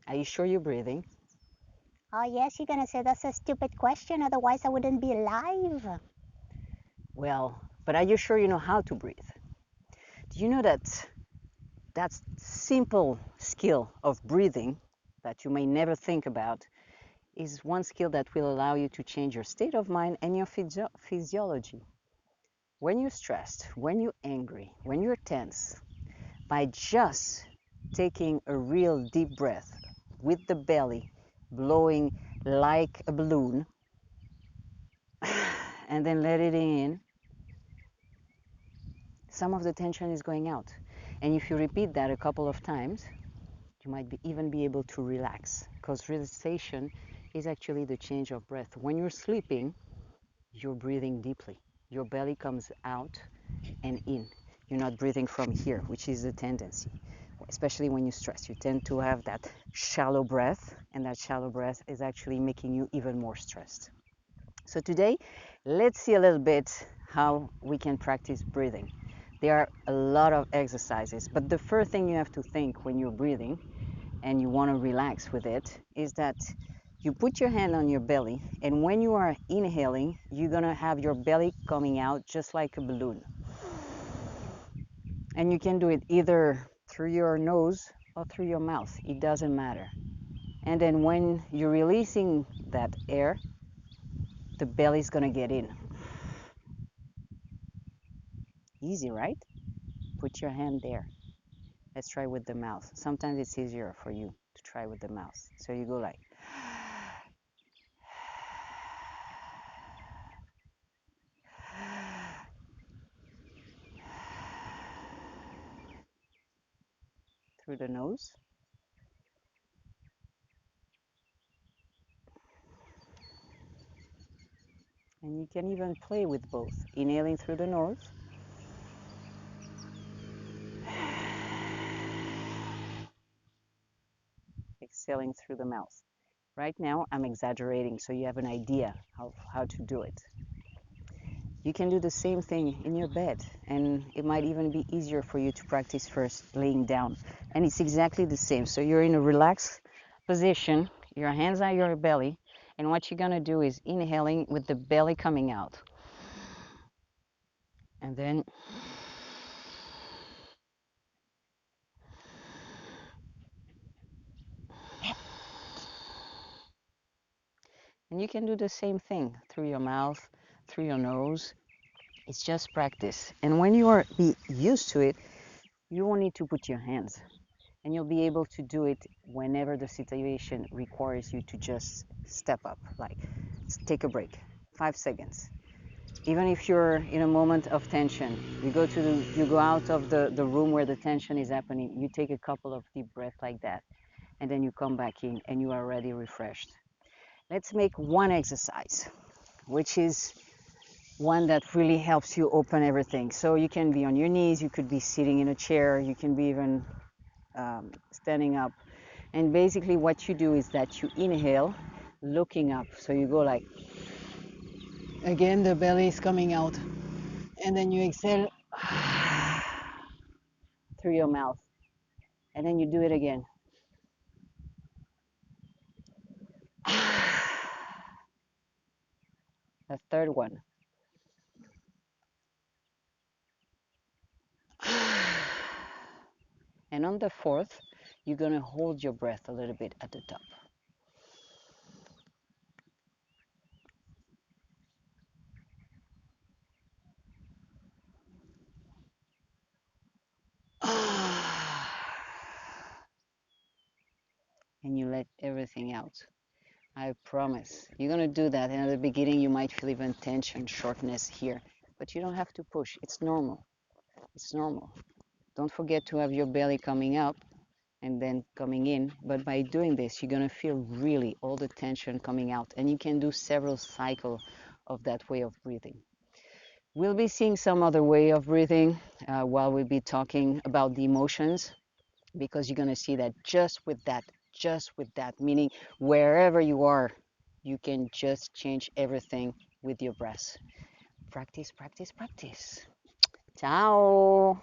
Are you sure you're breathing? Oh, yes, you're gonna say that's a stupid question, otherwise I wouldn't be alive. Well, but are you sure you know how to breathe? Do you know that that simple skill of breathing that you may never think about is one skill that will allow you to change your state of mind and your physiology? When you're stressed, when you're angry, when you're tense, by just taking a real deep breath with the belly blowing like a balloon and then let it in, some of the tension is going out. And if you repeat that a couple of times, you might even be able to relax, because relaxation is actually the change of breath. When you're sleeping, you're breathing deeply. Your belly comes out and in. You're not breathing from here, which is the tendency. Especially when you stress, you tend to have that shallow breath, and that shallow breath is actually making you even more stressed. So today, let's see a little bit how we can practice breathing. There are a lot of exercises, but the first thing you have to think when you're breathing and you want to relax with it is that you put your hand on your belly, and when you are inhaling, you're going to have your belly coming out just like a balloon. And you can do it either through your nose or through your mouth, it doesn't matter. And then when you're releasing that air, the belly's going to get in. Easy, right? Put your hand there. Let's try with the mouth. Sometimes it's easier for you to try with the mouth. So you go like through the nose. And you can even play with both, inhaling through the nose, exhaling through the mouth. Right now, I'm exaggerating so you have an idea of how to do it. You can do the same thing in your bed, and it might even be easier for you to practice first laying down. And it's exactly the same. So you're in a relaxed position, your hands on your belly, and what you're going to do is inhaling with the belly coming out. And then and you can do the same thing through your mouth, through your nose. It's just practice. And when you are used to it, you won't need to put your hands. And you'll be able to do it whenever the situation requires you to just step up, like take a break, 5 seconds. Even if you're in a moment of tension, you go out of the room where the tension is happening, you take a couple of deep breaths like that, and then you come back in and you are already refreshed. Let's make one exercise, which is one that really helps you open everything. So you can be on your knees, you could be sitting in a chair, you can be even standing up. And basically, what you do is that you inhale looking up. So you go like, again, the belly is coming out. And then you exhale through your mouth. And then you do it again. The third one. And on the fourth, you're going to hold your breath a little bit at the top. And you let everything out. I promise. You're going to do that. And at the beginning, you might feel even tension, shortness here, but you don't have to push. It's normal. It's normal. Don't forget to have your belly coming up and then coming in. But by doing this, you're going to feel really all the tension coming out. And you can do several cycles of that way of breathing. We'll be seeing some other way of breathing while we'll be talking about the emotions, because you're going to see that just with that, meaning wherever you are, you can just change everything with your breath. Practice, practice, practice. Ciao.